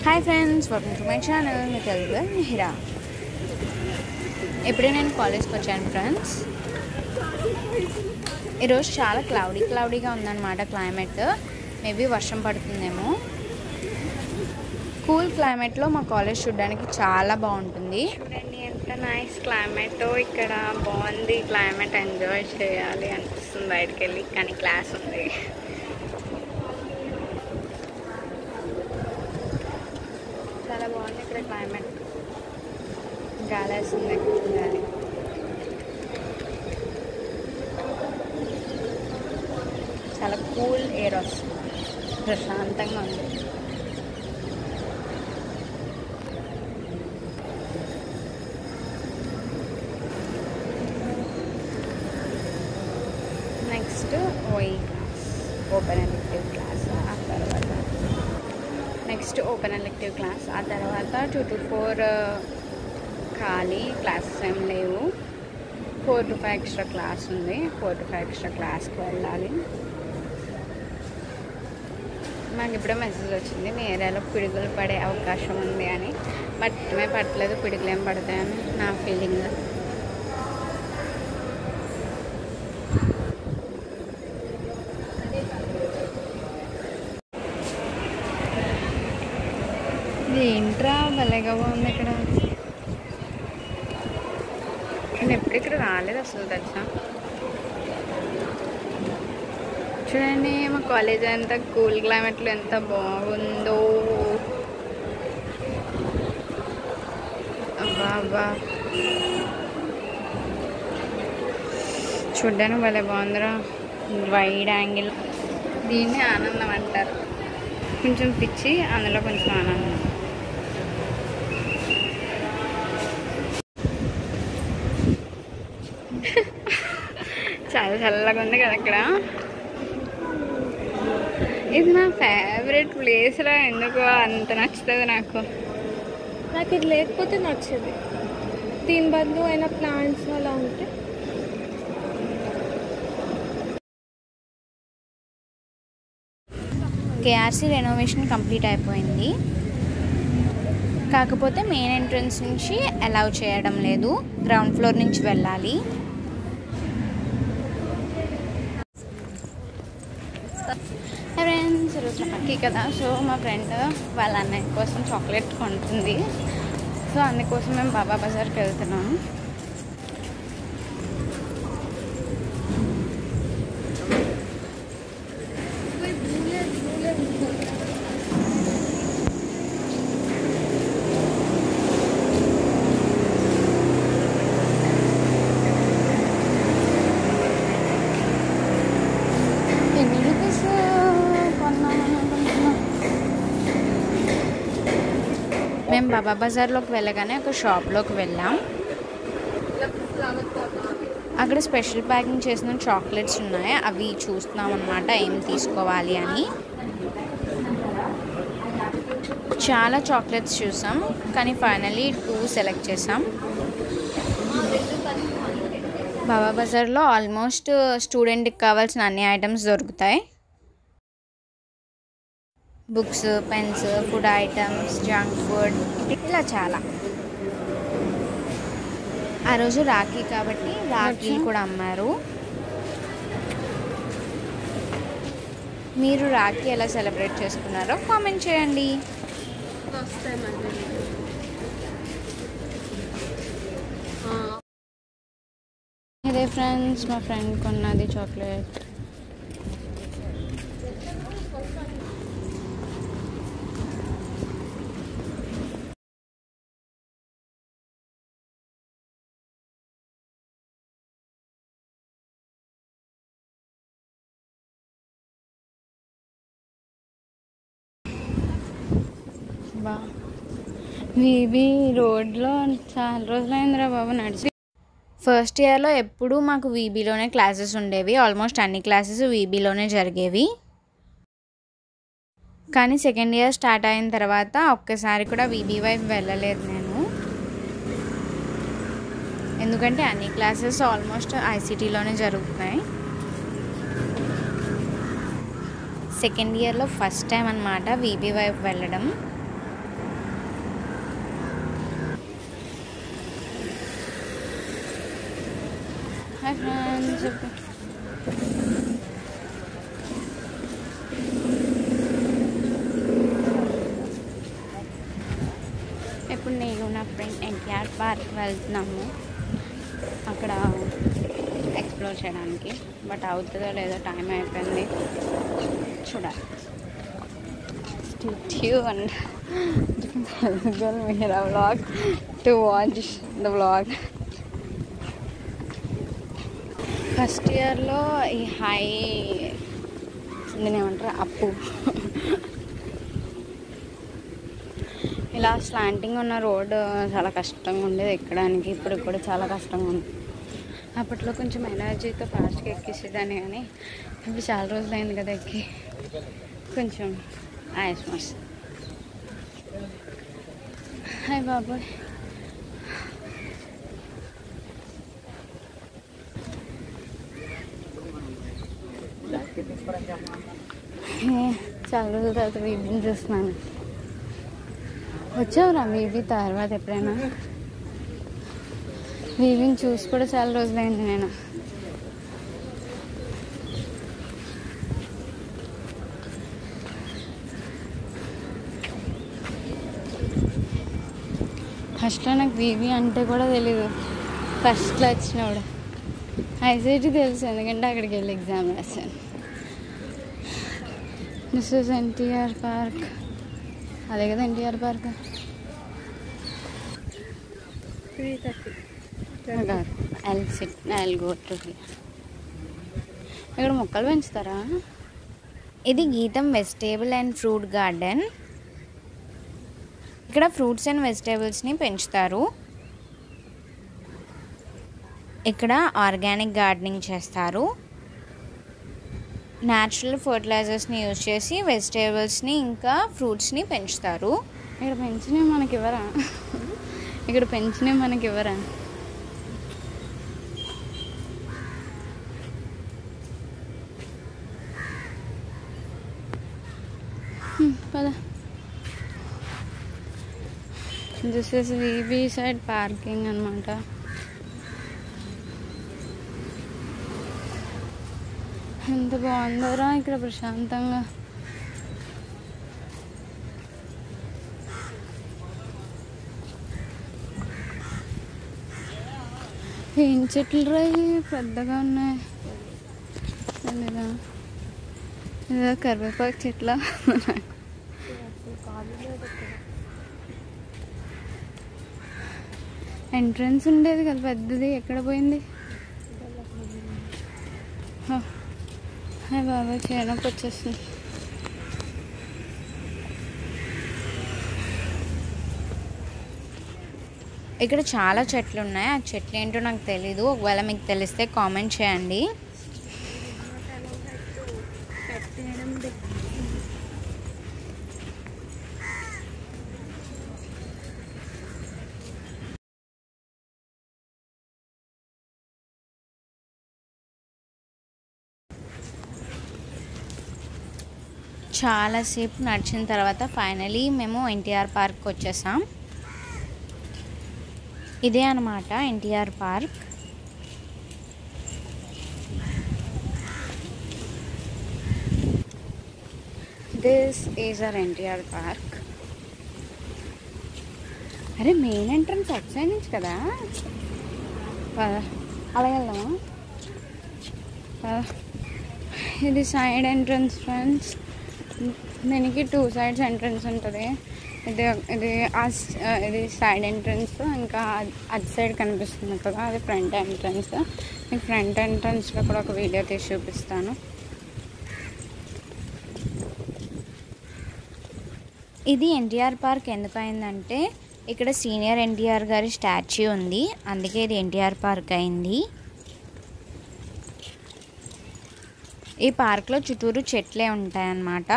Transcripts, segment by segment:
Hi friends, welcome to my channel. మీ తెలుగు మిహిరా. ఇప్పుడే నేను కాలేజ్కి వచ్చాను ఫ్రెండ్స్. ఈరోజు చాలా క్లౌడీగా ఉందన్నమాట క్లైమేట్. మేబీ వర్షం పడుతుందేమో. కూల్ క్లైమేట్లో మా కాలేజ్ చూడడానికి చాలా బాగుంటుంది. చూడండి ఎంత నైస్ క్లైమేట్. ఇక్కడ బాగుంది క్లైమేట్, ఎంజాయ్ చేయాలి అనిపిస్తుంది బయటకు వెళ్ళి, కానీ క్లాస్ ఉంది. చాలా బాగుంది ఇక్కడ క్లైమేట్, గాలి వేస్తుంది చూడాలి. చాలా కూల్ ఎయిర్ వస్తుంది, ప్రశాంతంగా ఉంది. Next OE class, open elective class. ఆ తర్వాత నెక్స్ట్ ఓపెన్ ఎలెక్టివ్ క్లాస్. ఆ తర్వాత 2 to 4 ఖాళీ క్లాసెస్ ఏం లేవు. 4 to 5 ఎక్స్ట్రా క్లాస్ ఉంది. 4 to 5 ఎక్స్ట్రా క్లాస్కి వెళ్ళాలి. మాకు ఇప్పుడే మెసేజ్ వచ్చింది, మీ ఏరియాలో పిడుగులు పడే అవకాశం ఉంది అని. బట్ మేము పట్టలేదు, పిడుగులు ఏం పడతాయని నా ఫీలింగ్. ఏంట్రా భలేగా బాగుంది ఇక్కడ. నేను ఎప్పుడు ఇక్కడ రాలేదు అసలు తెలుసా. చూడండి మా కాలేజ్ అంతా కూల్ క్లైమేట్లో ఎంత బాగుందో. అబ్బా అబ్బా, చూడ్డానికి భలే బాగుందిరా. వైడ్ యాంగిల్, దీన్ని ఆనందం అంటారు. కొంచెం పిచ్చి, అందులో కొంచెం ఆనందం. చాలా చల్లగా ఉంది కదా అక్కడ. ఇది నా ఫేవరెట్ ప్లేస్లో. ఎందుకో అంత నచ్చుతుంది నాకు. ఇది లేకపోతే నచ్చేది. దీని బదులు అయినా ప్లాంట్స్ అలా ఉంటే. కేఆర్సీ రెనోవేషన్ కంప్లీట్ అయిపోయింది. కాకపోతే మెయిన్ ఎంట్రన్స్ నుంచి అలౌ చేయడం లేదు, గ్రౌండ్ ఫ్లోర్ నుంచి వెళ్ళాలి. ఫ్రెండ్స్, ఈరోజు లక్కీ కదా. సో మా ఫ్రెండ్ వాళ్ళ అన్నయ్య కోసం చాక్లెట్ కొంటుంది. సో అందుకోసం మేము బాబా బజార్కి వెళ్తున్నాము. ఎన్ని రూపీస్ కొన్నామని అనుకుంటున్నాం. మేము బాబా బజార్లోకి వెళ్ళగానే ఒక షాప్లోకి వెళ్ళాం. అక్కడ స్పెషల్ ప్యాకింగ్ చేసిన చాక్లెట్స్ ఉన్నాయి, అవి చూస్తున్నాం అన్నమాట ఏం తీసుకోవాలి అని. చాలా చాక్లెట్స్ చూసాం, కానీ ఫైనలీ 2 సెలెక్ట్ చేసాం. బాబా బజార్లో ఆల్మోస్ట్ స్టూడెంట్కి కావాల్సిన అన్ని ఐటమ్స్ దొరుకుతాయి. Books, pens, food items, junk food, ఇలా చాలా. ఆ రోజు రాఖీ కాబట్టి రాఖీలు కూడా అమ్మారు. మీరు రాఖీ ఎలా సెలబ్రేట్ చేసుకున్నారో కామెంట్ చేయండి. ఇదే ఫ్రెండ్స్, మా ఫ్రెండ్ కొన్నది చాక్లెట్. బా, వీబీ రోడ్లో చాలా రోజులైందిరా బాబు నడిచి. ఫస్ట్ ఇయర్లో ఎప్పుడూ మాకు వీబీలోనే క్లాసెస్ ఉండేవి. ఆల్మోస్ట్ అన్ని క్లాసెస్ వీబీలోనే జరిగేవి. కానీ సెకండ్ ఇయర్ స్టార్ట్ అయిన తర్వాత ఒక్కసారి కూడా వీబీ వైపు వెళ్ళలేదు నేను. ఎందుకంటే అన్ని క్లాసెస్ ఆల్మోస్ట్ ఐసీటీలోనే జరుగుతున్నాయి. సెకండ్ ఇయర్లో ఫస్ట్ టైం అన్నమాట వీబీ వైపు వెళ్ళడం. Hi friends. ఇప్పుడు నేను నా ఫ్రెండ్ ఎన్టీఆర్ పార్క్ వెళ్తున్నాము అక్కడ ఎక్స్ప్లోర్ చేయడానికి. బట్ అవుతుందో లేదో, టైం అయిపోయింది, చూడాలి. Tuned Google Mera vlog to watch the vlog. First ఇయర్లో ఈ హై దీని ఏమంటారు అప్పు ఇలా స్లాంటింగ్ ఉన్న రోడ్ చాలా కష్టంగా ఉండేది ఎక్కడానికి. ఇప్పుడు కూడా చాలా కష్టంగా ఉంది. అప్పట్లో కొంచెం ఎనర్జీతో ఫాస్ట్గా ఎక్కేసేదాన్ని, కానీ ఇప్పుడు చాలా రోజులు అయింది కదా ఎక్కి, కొంచెం ఆయాసం వస్తుంది. హాయ్ బాబాయ్. చాలా రోజుల తర్వాత వీబీని చూస్తున్నాను. వచ్చావురా వీబీ తర్వాత ఎప్పుడైనా? వీబీని చూసి కూడా చాలా రోజులైంది నేను. ఫస్ట్లో నాకు వీబీ అంటే కూడా తెలీదు. ఫస్ట్లో వచ్చినప్పుడు ఐసైటీ తెలుసు, ఎందుకంటే అక్కడికి వెళ్ళి ఎగ్జామ్ రాశాను. This is NTR park. అదే కదా ఎన్టీఆర్ పార్క్. 3:30 ఇక్కడ మొక్కలు పెంచుతారా? ఇది గీతం వెజిటేబుల్ అండ్ ఫ్రూట్ గార్డెన్. ఇక్కడ ఫ్రూట్స్ అండ్ వెజిటేబుల్స్ని పెంచుతారు. ఇక్కడ ఆర్గానిక్ గార్డెనింగ్ చేస్తారు. న్యాచురల్ ఫర్టిలైజర్స్ని యూజ్ చేసి వెజిటేబుల్స్ని ఇంకా ఫ్రూట్స్ని పెంచుతారు. ఇక్కడ పెంచినవి మనకి ఇవ్వరా? ఇక్కడ పెంచినవి మనకి ఇవ్వరా? పద. This is VB side parking అనమాట. ఎంత బాగుందోరా ఇక్కడ ప్రశాంతంగా. ఏం చెట్లు రాయి పెద్దగా ఉన్నాయి. లేదా ఏదో కరివేపాకు చెట్ల. ఎంట్రన్స్ ఉండేది కదా పెద్దది, ఎక్కడ పోయింది? హాయ్ బాబాయ్, చేయనొప్పి వచ్చేస్తుంది. ఇక్కడ చాలా చెట్లు ఉన్నాయి. ఆ చెట్లు ఏంటో నాకు తెలీదు. ఒకవేళ మీకు తెలిస్తే కామెంట్ చేయండి. చాలాసేపు నడిచిన తర్వాత ఫైనలీ మేము ఎన్టీఆర్ పార్క్ వచ్చేసాం. ఇదే అన్నమాట NTR park. This is our NTR park. అరే మెయిన్ ఎంట్రన్స్ అటు సైడ్ నుంచి కదా, అలా వెళ్దామా? ఇది సైడ్ ఎంట్రన్స్ ఫ్రెండ్స్. దీనికి 2 sides ఎంట్రన్స్ ఉంటుంది. ఇది సైడ్ ఎంట్రన్స్, ఇంకా అది సైడ్ కనిపిస్తుంది కదా, అది ఫ్రంట్ ఎంట్రన్స్. మీకు ఫ్రంట్ ఎంట్రన్స్లో కూడా ఒక వీడియో తీసి చూపిస్తాను. ఇది ఎన్టీఆర్ పార్క్ ఎందుకు అయిందంటే ఇక్కడ సీనియర్ ఎన్టీఆర్ గారి స్టాచ్యూ ఉంది, అందుకే ఇది ఎన్టీఆర్ పార్క్ అయింది. ఈ పార్క్లో చుట్టూరు చెట్లే ఉంటాయన్నమాట.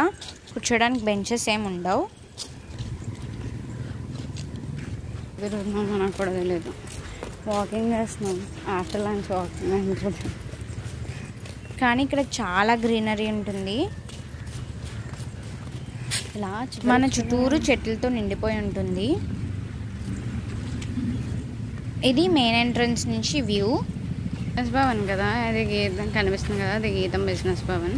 కూర్చోడానికి బెంచెస్ ఏమి ఉండవు. నాకు కూడా తెలియదు. వాకింగ్ చేస్తున్నాం, ఆఫ్టర్ లంచ్ వాకింగ్. కానీ ఇక్కడ చాలా గ్రీనరీ ఉంటుంది. ఇలా మన చుట్టూరు చెట్లతో నిండిపోయి ఉంటుంది. ఇది మెయిన్ ఎంట్రన్స్ నుంచి వ్యూ. బిజినెస్ భవన్ కదా, అది గీతం కనిపిస్తుంది కదా, అది గీతం బిజినెస్ భవన్.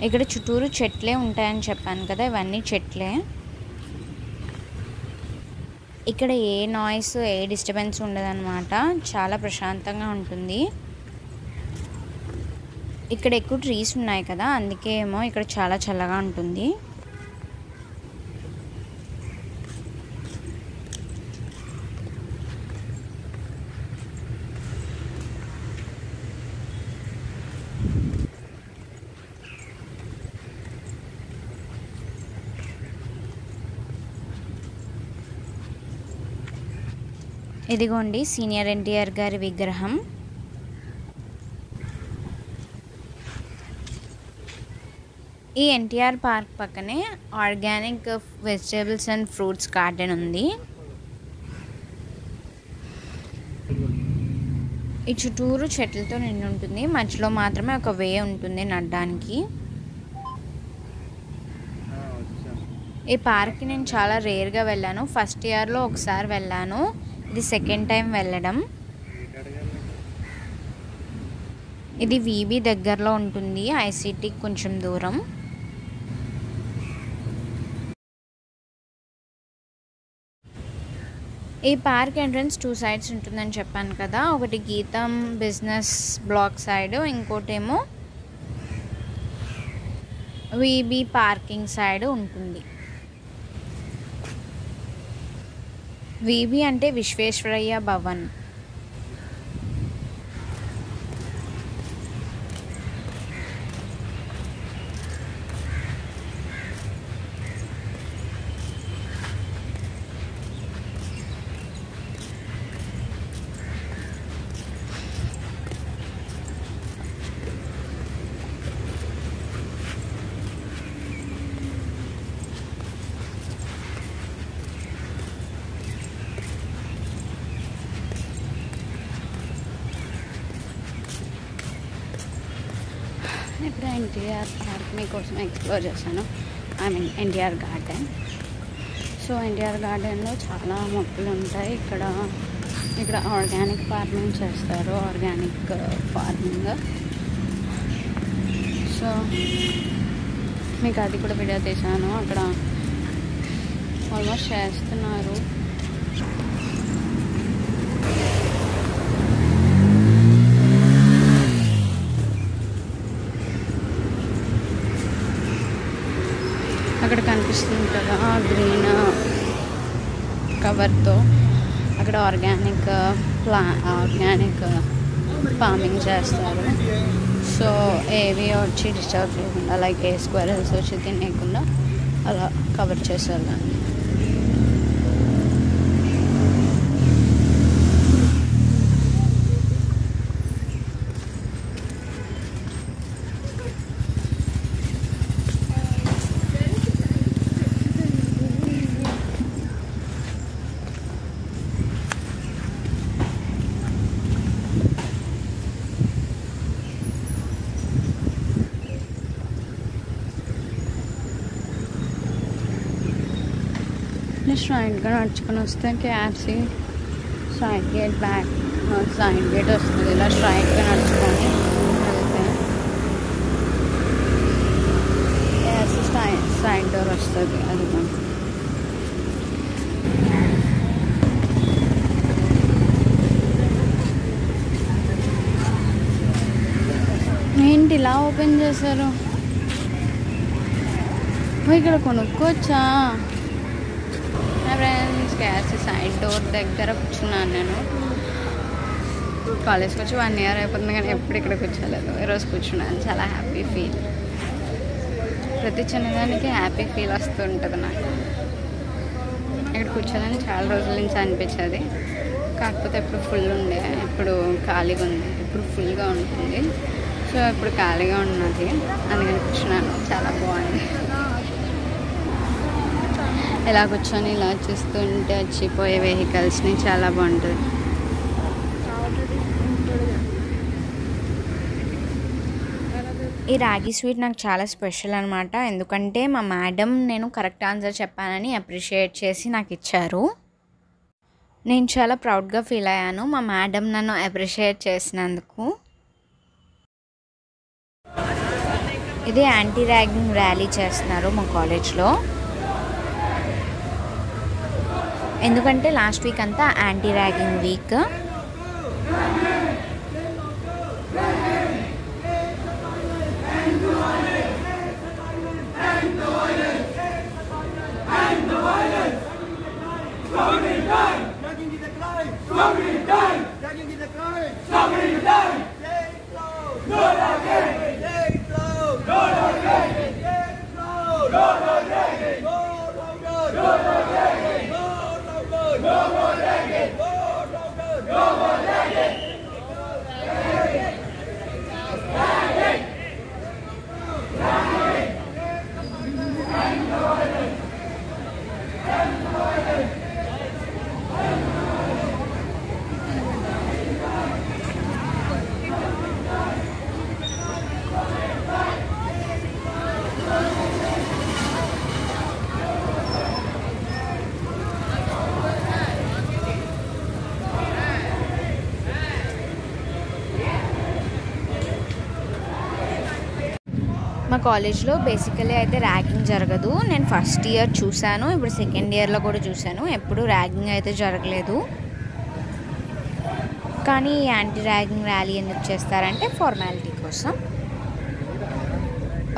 ఇక్కడ చుట్టూరు చెట్లే ఉంటాయని చెప్పాను కదా, ఇవన్నీ చెట్లే. ఇక్కడ ఏ నాయిస్ ఏ డిస్టర్బెన్స్ ఉండదన్నమాట, చాలా ప్రశాంతంగా ఉంటుంది. ఇక్కడ ఎక్కువ ట్రీస్ ఉన్నాయి కదా, అందుకే ఏమో ఇక్కడ చాలా చల్లగా ఉంటుంది. ఇదిగోండి సీనియర్ ఎన్టీఆర్ గారి విగ్రహం. ఈ ఎన్టీఆర్ పార్క్ పక్కనే organic vegetables and fruits garden ఉంది. ఈ చుట్టూరు చెట్లతో నిండి ఉంటుంది, మధ్యలో మాత్రమే ఒక వే ఉంటుంది నడడానికి. ఈ పార్క్కి నేను చాలా రేర్గా వెళ్ళాను. ఫస్ట్ ఇయర్లో ఒకసారి వెళ్ళాను, ఇది సెకండ్ టైం వెళ్ళడం. ఇది వీబీ దగ్గరలో ఉంటుంది, ఐసిటీకి కొంచెం దూరం. ఈ పార్క్ ఎంట్రన్స్ 2 సైడ్స్ ఉంటుందని చెప్పాను కదా, ఒకటి గీతం బిజినెస్ బ్లాక్ సైడ్, ఇంకోటేమో వీబీ పార్కింగ్ సైడ్ ఉంటుంది. వీబీ అంటే విశ్వేశ్వరయ్య భవన్. ఇప్పుడు ఎన్టీఆర్ పార్క్ మీకోసం ఎక్స్ప్లోర్ చేశాను, I mean NTR garden. So NTR గార్డెన్లో చాలా మొక్కలు ఉంటాయి. ఇక్కడ ఆర్గానిక్ ఫార్మింగ్ చేస్తారు, ఆర్గానిక్ ఫార్మింగ్. సో మీకు అది కూడా వీడియో తీశాను, అక్కడ ఆల్మోస్ట్ చేస్తున్నారు. అక్కడ కనిపిస్తుంది కదా గ్రీన్ కవర్తో, అక్కడ ఆర్గానిక్ ఫార్మింగ్ చేస్తారు. సో ఏవి వచ్చి డిస్టర్బ్ చేయకుండా, లైక్ ఏ స్క్వేరల్స్ వచ్చి తినేయకుండా అలా కవర్ చేస్తారు దాన్ని. స్ట్రైట్గా నడుచుకొని వస్తే KFC side gate back side gate వస్తుంది. ఇలా స్ట్రైట్గా నడుచుకొని వెళ్తే కేఎఫ్సి సైడ్ డోర్ వస్తుంది. అది ఏంటి ఇలా ఓపెన్ చేశారు? ఇక్కడ కొనుక్కోవచ్చా? ఫ్రెండ్స్ కేఎఫ్సి సైడ్ డోర్ దగ్గర కూర్చున్నాను నేను. కాలేజ్కి వచ్చి 1 year అయిపోతుంది, కానీ ఎప్పుడు ఇక్కడ కూర్చోలేదు. ఈరోజు కూర్చున్నాను, చాలా హ్యాపీ ఫీల్. ప్రతి చిన్నదానికి హ్యాపీ ఫీల్ వస్తుంటుంది నాకు. ఇక్కడ కూర్చోదని చాలా రోజుల నుంచి అనిపించేది, కాకపోతే ఇప్పుడు ఫుల్ ఉండే, ఇప్పుడు ఖాళీగా ఉంది. ఇప్పుడు ఫుల్గా ఉంటుంది, సో ఇప్పుడు ఖాళీగా ఉన్నది, అందుకని కూర్చున్నాను. చాలా బాగుంది. ఇలా కూర్చొని ఇలా చూస్తుంటే వచ్చిపోయే వెహికల్స్ని చాలా బాగుంటుంది. ఈ రాగి స్వీట్ నాకు చాలా స్పెషల్ అనమాట. ఎందుకంటే మా మేడం నేను కరెక్ట్ ఆన్సర్ చెప్పానని అప్రిషియేట్ చేసి నాకు ఇచ్చారు. నేను చాలా ప్రౌడ్గా ఫీల్ అయ్యాను మా మేడం నన్ను అప్రిషియేట్ చేసినందుకు. ఇది యాంటీ ర్యాగింగ్ ర్యాలీ చేస్తున్నారు మా కాలేజ్లో. ఎందుకంటే లాస్ట్ వీక్ అంతా యాంటీ ర్యాగింగ్ వీక్. మా కాలేజ్లో బేసికలీ అయితే ర్యాగింగ్ జరగదు. నేను ఫస్ట్ ఇయర్ చూశాను, ఇప్పుడు సెకండ్ ఇయర్లో కూడా చూశాను. ఎప్పుడు ర్యాగింగ్ అయితే జరగలేదు. కానీ యాంటీ ర్యాగింగ్ ర్యాలీ ఎందుకు చేస్తారంటే ఫార్మాలిటీ కోసం.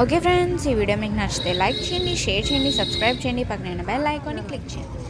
ఓకే ఫ్రెండ్స్, ఈ వీడియో మీకు నచ్చితే లైక్ చేయండి, షేర్ చేయండి, సబ్స్క్రైబ్ చేయండి, పక్కన బెల్ ఐకాన్ని క్లిక్ చేయండి.